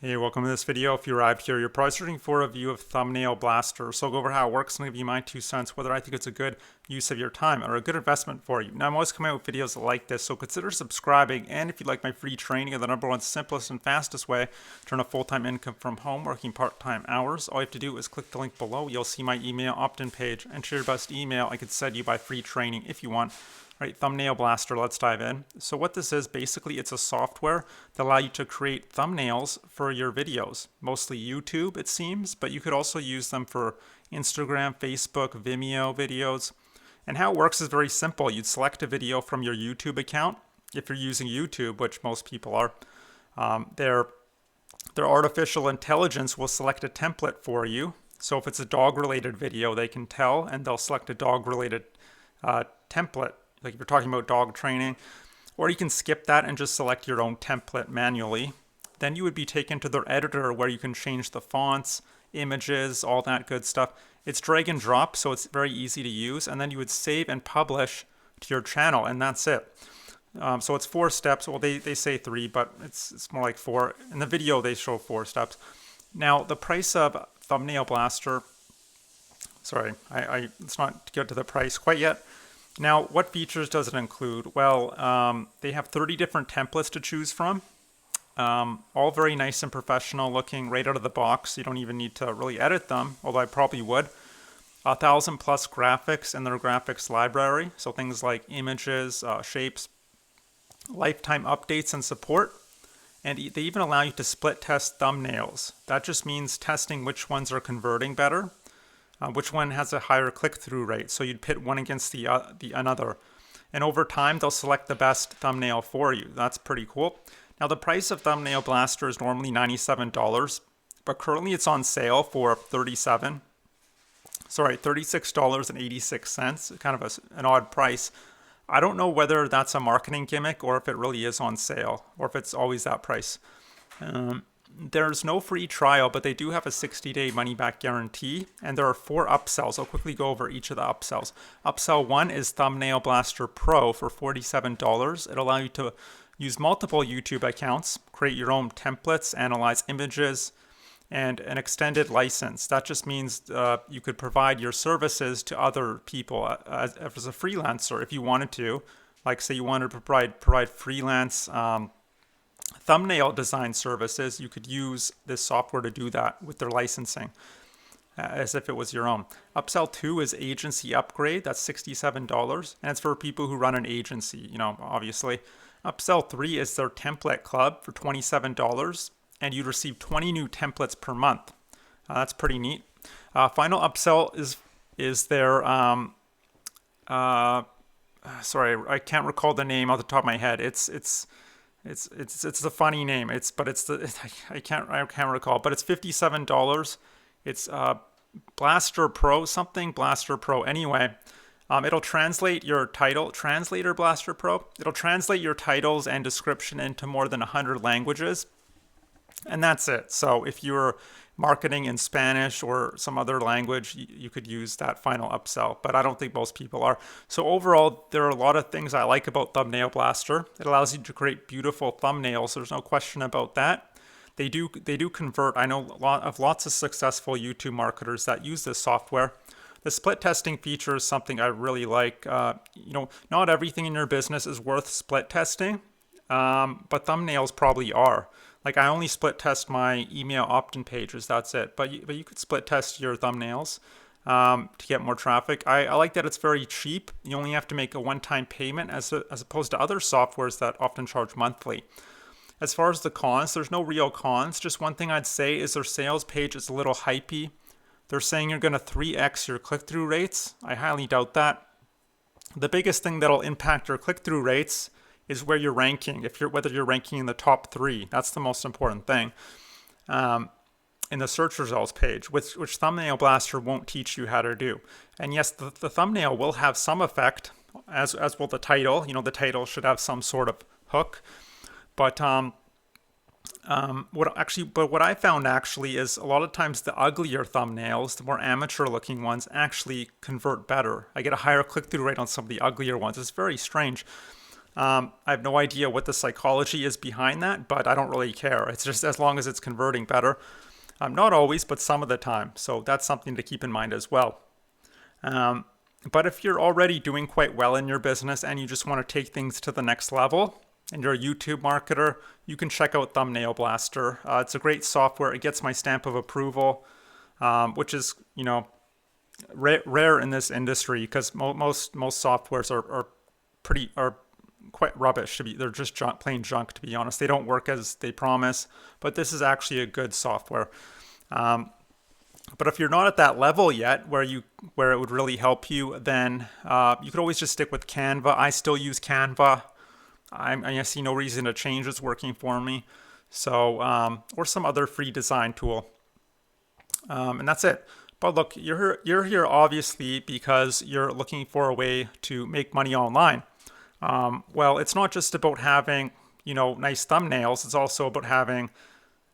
Hey, welcome to this video. If you arrived here, you're probably searching for a view of Thumbnail Blaster. So I'll go over how it works and give you my 2 cents, whether I think it's a good use of your time or a good investment for you. Now, I'm always coming out with videos like this, so consider subscribing. And if you'd like my free training of the #1 simplest and fastest way to earn a full-time income from home, working part-time hours, all you have to do is click the link below. You'll see my email opt-in page. Enter your best email. I could send you my free training if you want. Right, Thumbnail Blaster, let's dive in. So what this is, basically it's a software that allows you to create thumbnails for your videos. Mostly YouTube, it seems, but you could also use them for Instagram, Facebook, Vimeo videos. And how it works is very simple. You'd select a video from your YouTube account, if you're using YouTube, which most people are. Their artificial intelligence will select a template for you. So if it's a dog-related video, they can tell, and they'll select a dog-related template. Like if you're talking about dog training, or you can skip that and just select your own template manually. Then you would be taken to their editor where you can change the fonts, images, all that good stuff. It's drag and drop, so it's very easy to use. And then you would save and publish to your channel, and that's it. So it's 4 steps. Well, they say 3, but it's more like 4. In the video, they show 4 steps. Now, the price of Thumbnail Blaster, sorry, let's not get to the price quite yet. Now, what features does it include? Well, they have 30 different templates to choose from, all very nice and professional looking right out of the box. You don't even need to really edit them, although I probably would. 1,000 plus graphics in their graphics library, so things like images, shapes, lifetime updates and support. And they even allow you to split test thumbnails. That just means testing which ones are converting better. Which one has a higher click-through rate. So you'd pit one against the another. And over time, they'll select the best thumbnail for you. That's pretty cool. Now, the price of Thumbnail Blaster is normally $97, but currently it's on sale for $36.86, kind of an odd price. I don't know whether that's a marketing gimmick or if it really is on sale or if it's always that price. There's no free trial, but they do have a 60-day money-back guarantee, and there are 4 upsells. I'll quickly go over each of the upsells. Upsell 1 is Thumbnail Blaster Pro for $47. It'll allow you to use multiple YouTube accounts, create your own templates, analyze images, and an extended license. That just means you could provide your services to other people as a freelancer if you wanted to. Like, say you wanted to provide freelance thumbnail design services, you could use this software to do that with their licensing as if it was your own. Upsell 2 is agency upgrade. That's $67, and it's for people who run an agency, obviously. Upsell 3 is their template club for $27, and you'd receive 20 new templates per month. That's pretty neat. Final upsell is their sorry, I can't recall the name off the top of my head. It's a funny name. I can't recall, but it's $57. It's Blaster Pro, something Blaster Pro. Anyway, it'll translate your title, Translator Blaster Pro. It'll translate your titles and description into more than 100 languages. And that's it. So if you're marketing in Spanish or some other language, you could use that final upsell, but I don't think most people are. So overall, there are a lot of things I like about Thumbnail Blaster. It allows you to create beautiful thumbnails. There's no question about that. They do convert. I know lots of successful YouTube marketers that use this software. The split testing feature is something I really like. Not everything in your business is worth split testing, but thumbnails probably are. Like, I only split test my email opt-in pages, that's it. But you could split test your thumbnails to get more traffic. I like that it's very cheap. You only have to make a one-time payment as opposed to other softwares that often charge monthly. As far as the cons, there's no real cons. Just one thing I'd say is their sales page is a little hypey. They're saying you're going to 3x your click-through rates. I highly doubt that. The biggest thing that'll impact your click-through rates is where you're ranking, whether you're ranking in the top 3. That's the most important thing in the search results page, which Thumbnail Blaster won't teach you how to do. And yes, the thumbnail will have some effect, as will the title. The title should have some sort of hook. But what I found actually is a lot of times the uglier thumbnails, the more amateur looking ones, actually convert better. I get a higher click-through rate on some of the uglier ones. It's very strange. I have no idea what the psychology is behind that, but I don't really care. It's just as long as it's converting better. Not always, but some of the time. So that's something to keep in mind as well. Um, but if you're already doing quite well in your business and you just want to take things to the next level, and you're a YouTube marketer, you can check out Thumbnail Blaster. It's a great software. It gets my stamp of approval, which is, rare in this industry because most softwares are quite rubbish to be. They're just plain junk, to be honest. They don't work as they promise, but this is actually a good software. But if you're not at that level yet where it would really help you, then you could always just stick with Canva. I still use Canva. I see no reason to change. It's working for me. So or some other free design tool, and that's it. But look, you're here obviously because you're looking for a way to make money online. Well, it's not just about having nice thumbnails. It's also about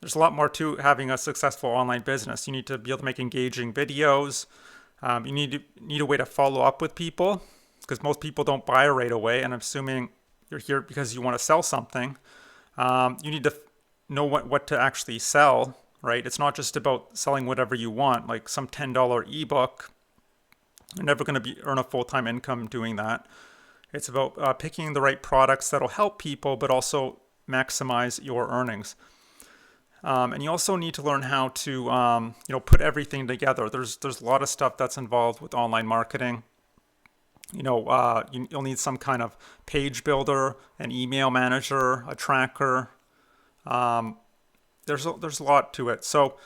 there's a lot more to having a successful online business. You need to be able to make engaging videos. You need a way to follow up with people because most people don't buy right away. And I'm assuming you're here because you want to sell something. You need to know what to actually sell, right? It's not just about selling whatever you want, like some $10 ebook. You're never going to earn a full-time income doing that. It's about picking the right products that'll help people, but also maximize your earnings. And you also need to learn how to, put everything together. There's a lot of stuff that's involved with online marketing. You'll need some kind of page builder, an email manager, a tracker. There's a lot to it. So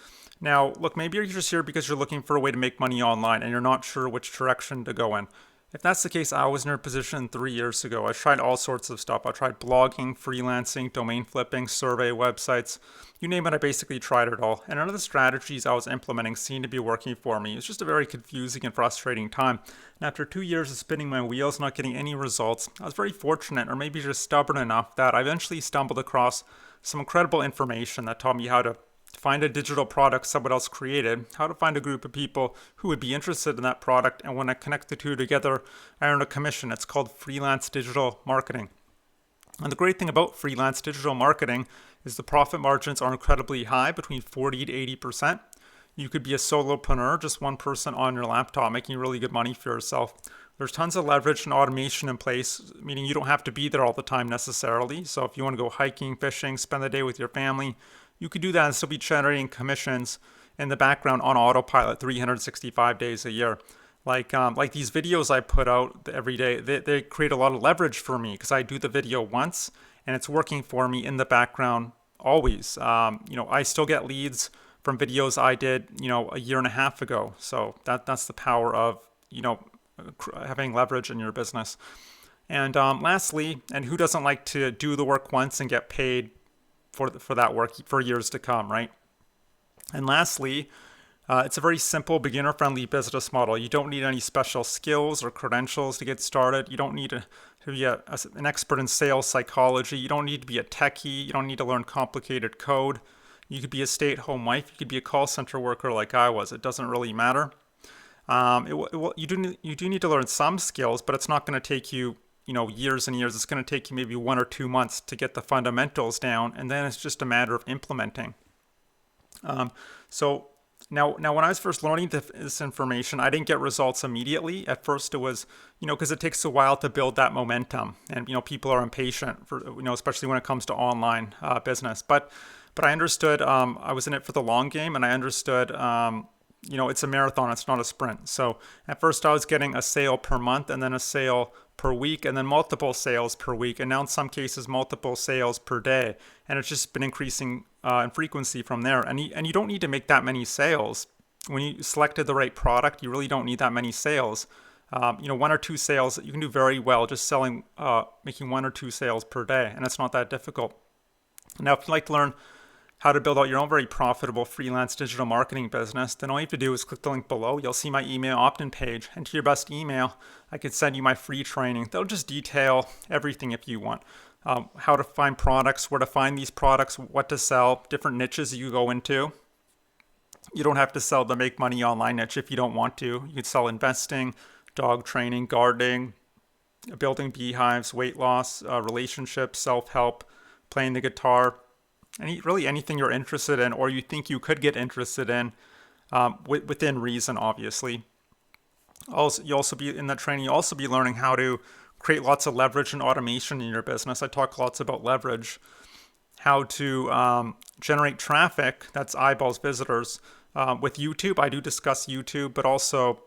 now, look, maybe you're just here because you're looking for a way to make money online and you're not sure which direction to go in. If that's the case, I was in your position 3 years ago. I tried all sorts of stuff. I tried blogging, freelancing, domain flipping, survey websites. You name it, I basically tried it all. And none of the strategies I was implementing seemed to be working for me. It was just a very confusing and frustrating time. And after 2 years of spinning my wheels, not getting any results, I was very fortunate, or maybe just stubborn enough, that I eventually stumbled across some incredible information that taught me how to find a digital product someone else created, how to find a group of people who would be interested in that product, and when I connect the two together, I earn a commission. It's called freelance digital marketing. And the great thing about freelance digital marketing is the profit margins are incredibly high, between 40 to 80%. You could be a solopreneur, just one person on your laptop, making really good money for yourself. There's tons of leverage and automation in place, meaning you don't have to be there all the time necessarily. So if you want to go hiking, fishing, spend the day with your family, you could do that and still be generating commissions in the background on autopilot 365 days a year. Like these videos I put out every day, they create a lot of leverage for me because I do the video once and it's working for me in the background always. I still get leads from videos I did, a year and a half ago. So that's the power of, having leverage in your business. And lastly, and who doesn't like to do the work once and get paid for that work for years to come, right? And lastly, it's a very simple, beginner-friendly business model. You don't need any special skills or credentials to get started. You don't need to be an expert in sales psychology. You don't need to be a techie. You don't need to learn complicated code. You could be a stay-at-home wife. You could be a call center worker like I was. It doesn't really matter. You do need to learn some skills, but it's not going to take you years and years. It's going to take you maybe 1 or 2 months to get the fundamentals down, and then it's just a matter of implementing. So now when I was first learning this information, I didn't get results immediately. At first it was, because it takes a while to build that momentum, and people are impatient for, especially when it comes to online business. But I understood, I was in it for the long game, and I understood, it's a marathon, it's not a sprint. So at first I was getting a sale per month, and then a sale per week, and then multiple sales per week, and now in some cases multiple sales per day, and it's just been increasing in frequency from there. And you don't need to make that many sales. When you selected the right product, you really don't need that many sales. 1 or 2 sales, you can do very well just selling, making 1 or 2 sales per day, and it's not that difficult. Now, if you'd like to learn how to build out your own very profitable freelance digital marketing business, then all you have to do is click the link below. You'll see my email opt-in page. Enter your best email. I could send you my free training. They'll just detail everything if you want. How to find products, where to find these products, what to sell, different niches you go into. You don't have to sell the make money online niche if you don't want to. You could sell investing, dog training, gardening, building beehives, weight loss, relationships, self-help, playing the guitar, really anything you're interested in or you think you could get interested in, within reason, obviously. Also, you also be in that training. You also be learning how to create lots of leverage and automation in your business. I talk lots about leverage, how to generate traffic. That's eyeballs, visitors. With YouTube, I do discuss YouTube, but also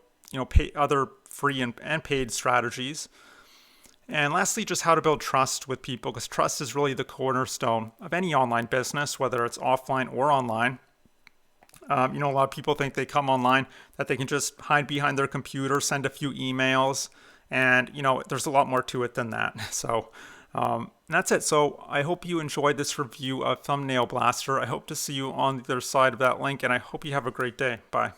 pay other free and paid strategies. And lastly, just how to build trust with people, because trust is really the cornerstone of any online business, whether it's offline or online. A lot of people think they come online, that they can just hide behind their computer, send a few emails, and, there's a lot more to it than that. So that's it. So I hope you enjoyed this review of Thumbnail Blaster. I hope to see you on the other side of that link, and I hope you have a great day. Bye.